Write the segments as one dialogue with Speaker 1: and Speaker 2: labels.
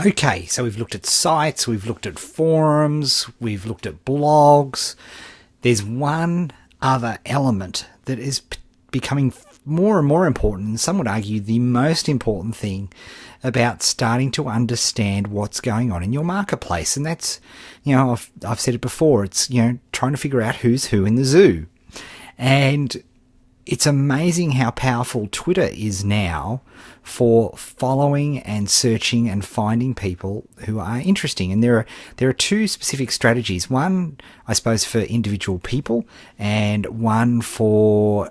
Speaker 1: Okay, so we've looked at sites, we've looked at forums, we've looked at blogs. There's one other element that is becoming more and more important, and some would argue the most important thing about starting to understand what's going on in your marketplace. And that's, I've said it before, it's, trying to figure out who's who in the zoo. And it's amazing how powerful Twitter is now for following and searching and finding people who are interesting. And there are two specific strategies. One, I suppose, for individual people, and one for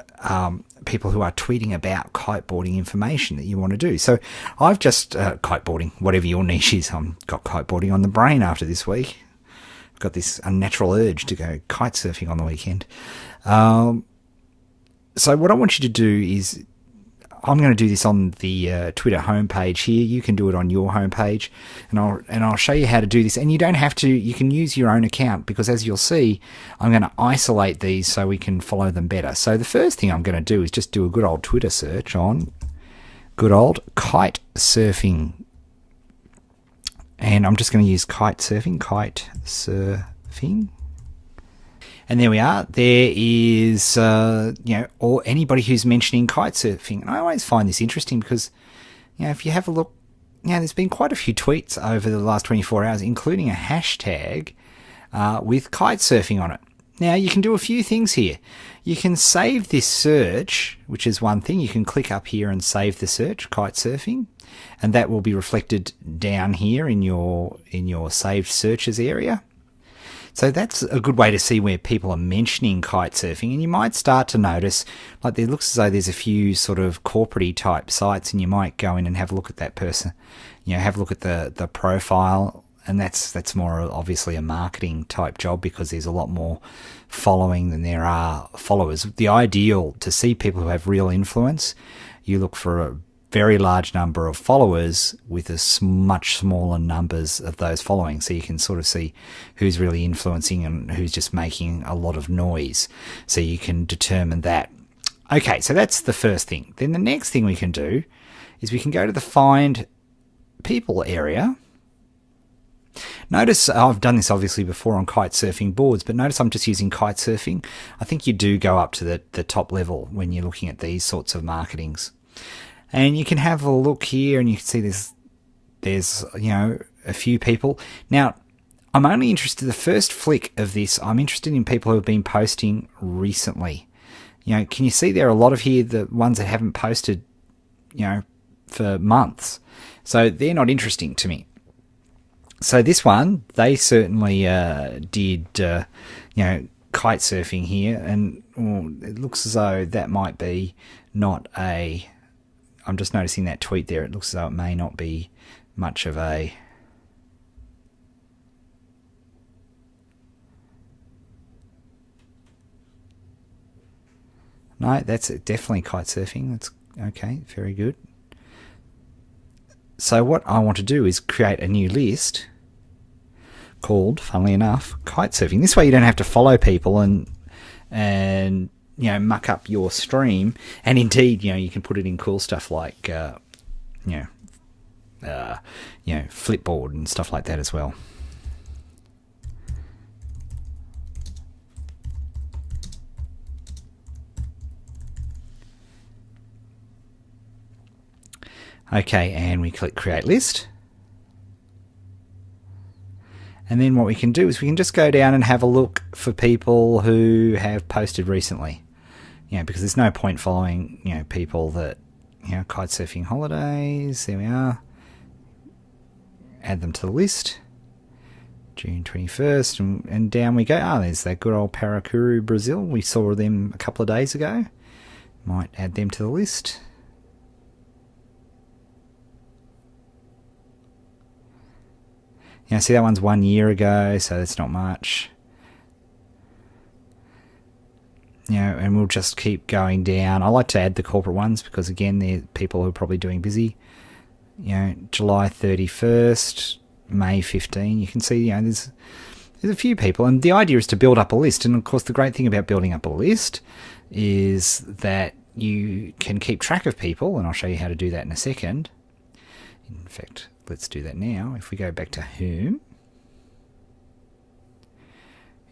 Speaker 1: people who are tweeting about kiteboarding information that you want to do. So I've just kiteboarding, whatever your niche is. I've got kiteboarding on the brain after this week. I've got this unnatural urge to go kite surfing on the weekend. So what I want you to do is, I'm going to do this on the Twitter homepage here. You can do it on your homepage, and I'll show you how to do this. And you don't have to. You can use your own account, because as you'll see, I'm going to isolate these so we can follow them better. So the first thing I'm going to do is just do a good old Twitter search on good old kite surfing, and I'm just going to use kite surfing. And there we are. There is, or anybody who's mentioning kite surfing. And I always find this interesting because, if you have a look, there's been quite a few tweets over the last 24 hours, including a hashtag with kite surfing on it. Now, you can do a few things here. You can save this search, which is one thing. You can click up here and save the search, kite surfing, and that will be reflected down here in your saved searches area. So that's a good way to see where people are mentioning kite surfing. And you might start to notice, like, it looks as though there's a few sort of corporate-y type sites, and you might go in and have a look at that person, have a look at the profile. And that's more obviously a marketing type job, because there's a lot more following than there are followers. The ideal to see people who have real influence, you look for a very large number of followers with much smaller numbers of those following, so you can sort of see who's really influencing and who's just making a lot of noise, so you can determine that. Okay, so that's the first thing. Then the next thing we can do is we can go to the Find People area. Notice I've done this obviously before on kite surfing boards, but notice I'm just using kite surfing. I think you do go up to the top level when you're looking at these sorts of marketings. And you can have a look here, and you can see there's a few people. Now, I'm only interested, the first flick of this, I'm interested in people who have been posting recently. Can you see there are a lot of here, the ones that haven't posted, for months. So they're not interesting to me. So this one, they certainly did, kite surfing here, and it looks as though that might be not a... I'm just noticing that tweet there. It looks as though it may not be much of a... No, that's definitely kite surfing. That's okay, very good. So what I want to do is create a new list called, funnily enough, kite surfing. This way you don't have to follow people and muck up your stream. And indeed, you can put it in cool stuff like, Flipboard and stuff like that as well. Okay, and we click Create List. And then what we can do is we can just go down and have a look for people who have posted recently. Because there's no point following, people that, kite surfing holidays. There we are. Add them to the list. June 21st, and down we go. There's that good old Paracuru Brazil. We saw them a couple of days ago. Might add them to the list. See, that one's 1 year ago, so that's not much. And we'll just keep going down. I like to add the corporate ones because, again, they're people who are probably doing busy. July 31st, May 15. You can see, there's a few people. And the idea is to build up a list. And, of course, the great thing about building up a list is that you can keep track of people. And I'll show you how to do that in a second. In fact, let's do that now. If we go back to Whom,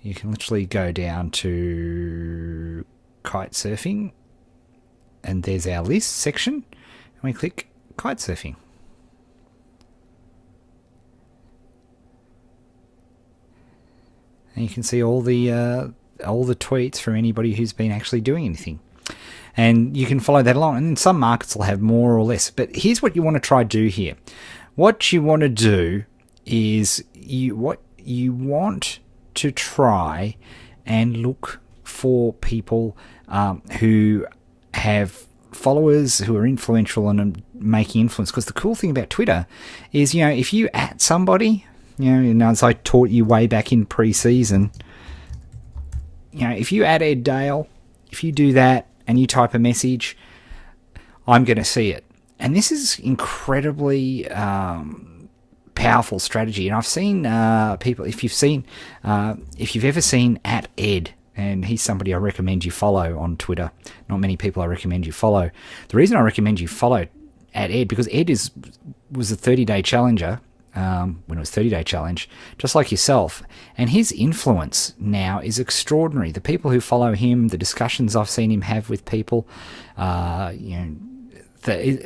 Speaker 1: you can literally go down to kite surfing, and there's our list section, and we click kite surfing. And you can see all the tweets from anybody who's been actually doing anything. And you can follow that along. And some markets will have more or less. But here's what you want to try to do here. What you want to do is you want to try and look for people who have followers who are influential and making influence. Because the cool thing about Twitter is, if you at somebody, as I taught you way back in pre-season, if you add Ed Dale, if you do that and you type a message, I'm going to see it. And this is incredibly powerful strategy. And I've seen people, if you've ever seen at Ed, and he's somebody I recommend you follow on Twitter. Not many people I recommend you follow. The reason I recommend you follow at Ed, because Ed was a 30-day challenger, when it was 30-day challenge, just like yourself. And his influence now is extraordinary. The people who follow him, the discussions I've seen him have with people,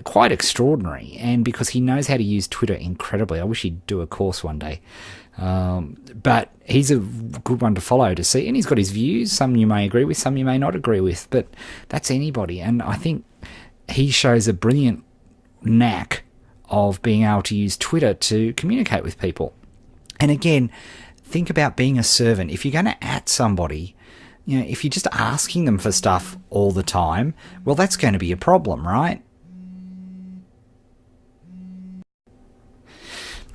Speaker 1: quite extraordinary. And because he knows how to use Twitter incredibly. I wish he'd do a course one day. But he's a good one to follow to see. And he's got his views. Some you may agree with, some you may not agree with. But that's anybody. And I think he shows a brilliant knack of being able to use Twitter to communicate with people. And again, think about being a servant. If you're going to at somebody, if you're just asking them for stuff all the time, well, that's going to be a problem, right?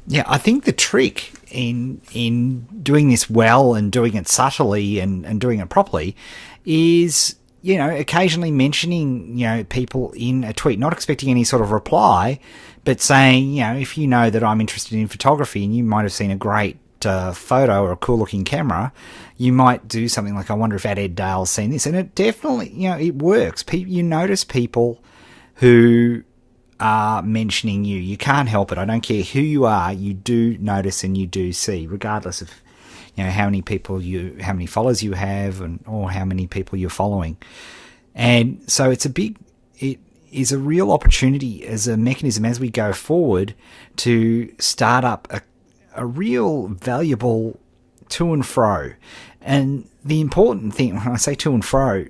Speaker 1: Yeah, I think the trick in doing this well and doing it subtly and doing it properly is, occasionally mentioning, people in a tweet, not expecting any sort of reply, but saying, if you know that I'm interested in photography and you might have seen a great photo or a cool looking camera, you might do something like, I wonder if Ed Dale's seen this. And it definitely, it works. You notice people who are mentioning you. You can't help it. I don't care who you are. You do notice and you do see, regardless of how many followers you have, or how many people you're following. And so it is a real opportunity as a mechanism as we go forward to start up a real valuable to and fro. And the important thing, when I say to and fro,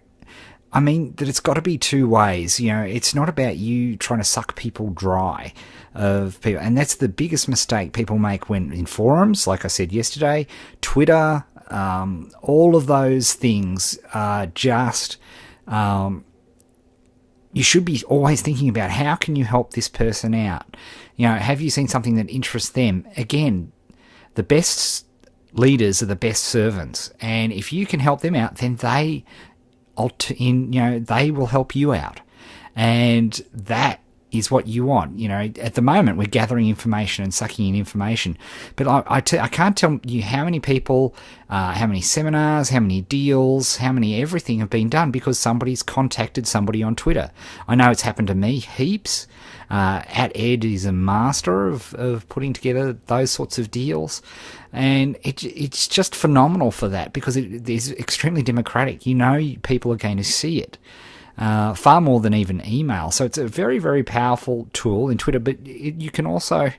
Speaker 1: I mean that it's got to be two ways. It's not about you trying to suck people dry of people. And that's the biggest mistake people make when in forums, like I said yesterday, Twitter, all of those things are just, you should be always thinking about how can you help this person out? Have you seen something that interests them? Again, the best leaders are the best servants. And if you can help them out, then they will help you out. And that is what you want. At the moment we're gathering information and sucking in information, but I can't tell you how many people, how many seminars, how many deals, how many everything have been done because somebody's contacted somebody on Twitter. I know it's happened to me heaps. At Ed is a master of putting together those sorts of deals, and it's just phenomenal for that because it is extremely democratic. People are going to see it. Far more than even email. So it's a very, very powerful tool in Twitter, but you can also,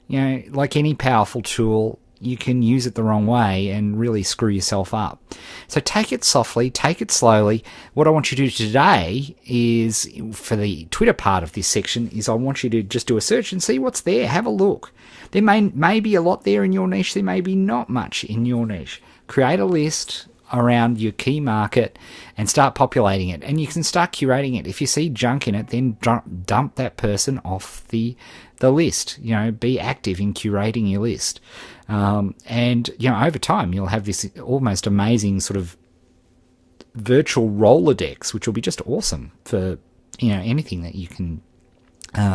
Speaker 1: like any powerful tool, you can use it the wrong way and really screw yourself up. So take it softly, take it slowly. What I want you to do today is, for the Twitter part of this section, is I want you to just do a search and see what's there. Have a look. There may be a lot there in your niche. There may be not much in your niche. Create a list around your key market and start populating it, and you can start curating it. If you see junk in it, then dump that person off the list. Be active in curating your list, and over time you'll have this almost amazing sort of virtual Rolodex, which will be just awesome for anything that you can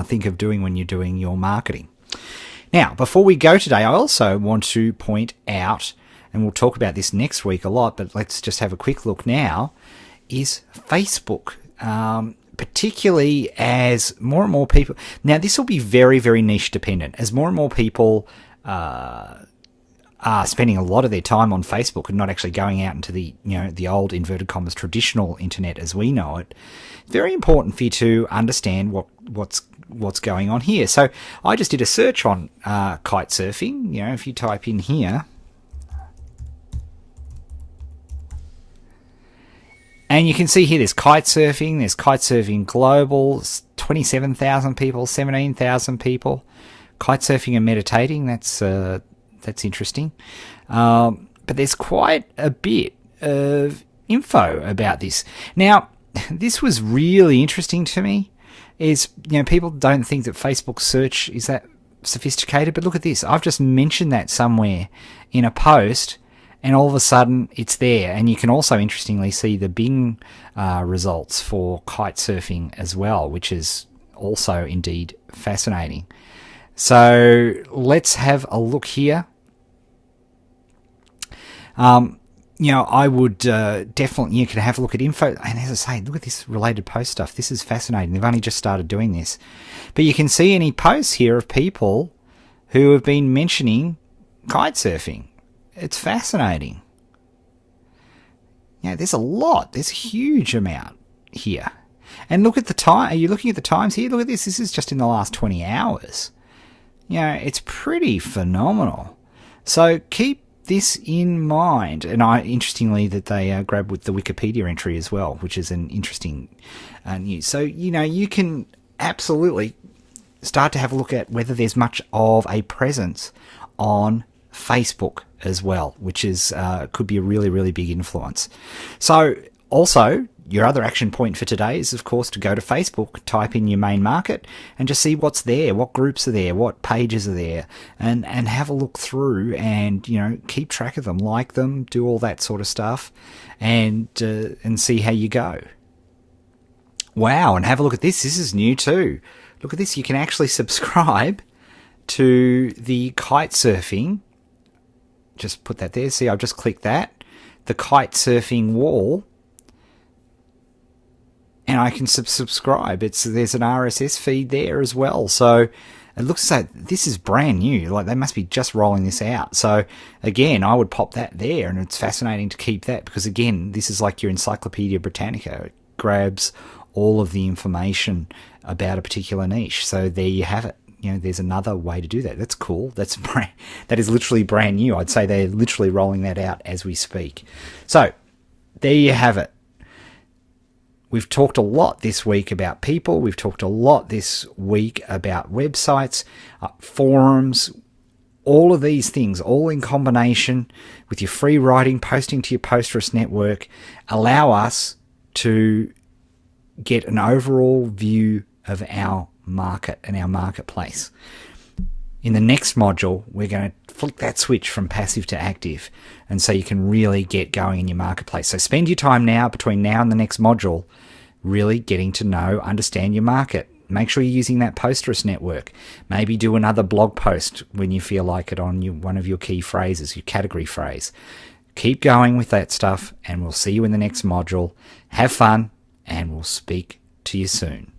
Speaker 1: think of doing when you're doing your marketing. Now, before we go today, I also want to point out, and we'll talk about this next week a lot, but let's just have a quick look now, is Facebook. particularly as more and more people... Now, this will be very, very niche dependent. As more and more people are spending a lot of their time on Facebook and not actually going out into the, the old, inverted commas, traditional internet as we know it, it's very important for you to understand what's going on here. So I just did a search on kite surfing. If you type in here, and you can see here there's kite surfing global, 27,000 people, 17,000 people. Kite surfing and meditating, that's interesting. But there's quite a bit of info about this. Now, this was really interesting to me. Is, people don't think that Facebook search is that sophisticated, but look at this. I've just mentioned that somewhere in a post, and all of a sudden it's there. And you can also interestingly see the Bing results for kite surfing as well, which is also indeed fascinating. So let's have a look here. I would definitely, you can have a look at info. And as I say, look at this related post stuff. This is fascinating. They've only just started doing this. But you can see any posts here of people who have been mentioning kite surfing. It's fascinating. There's a lot. There's a huge amount here. And look at the time. Are you looking at the times here? Look at this. This is just in the last 20 hours. It's pretty phenomenal. So keep this in mind. And interestingly that they grabbed with the Wikipedia entry as well, which is an interesting news. So, you can absolutely start to have a look at whether there's much of a presence on Facebook as well, which is could be a really, really big influence. So also, your other action point for today is, of course, to go to Facebook, type in your main market, and just see what's there, what groups are there, what pages are there, and have a look through and, keep track of them, like them, do all that sort of stuff, and see how you go. Wow, and have a look at this. This is new too. Look at this. You can actually subscribe to the kite surfing. Just put that there. See, I've just clicked that. The kite surfing wall. And I can subscribe. There's an RSS feed there as well. So it looks like this is brand new. Like they must be just rolling this out. So again, I would pop that there, and it's fascinating to keep that because again, this is like your Encyclopedia Britannica. It grabs all of the information about a particular niche. So there you have it. There's another way to do that. That's cool. That is literally brand new. I'd say they're literally rolling that out as we speak. So there you have it. We've talked a lot this week about people. We've talked a lot this week about websites, forums, all of these things, all in combination with your free writing, posting to your Posterous network, allow us to get an overall view of our market and our marketplace. In the next module, we're going to flip that switch from passive to active, and so you can really get going in your marketplace. So spend your time now, between now and the next module, really getting to know, understand your market. Make sure you're using that Posterous network. Maybe do another blog post when you feel like it on one of your key phrases, your category phrase. Keep going with that stuff, and we'll see you in the next module. Have fun, and we'll speak to you soon.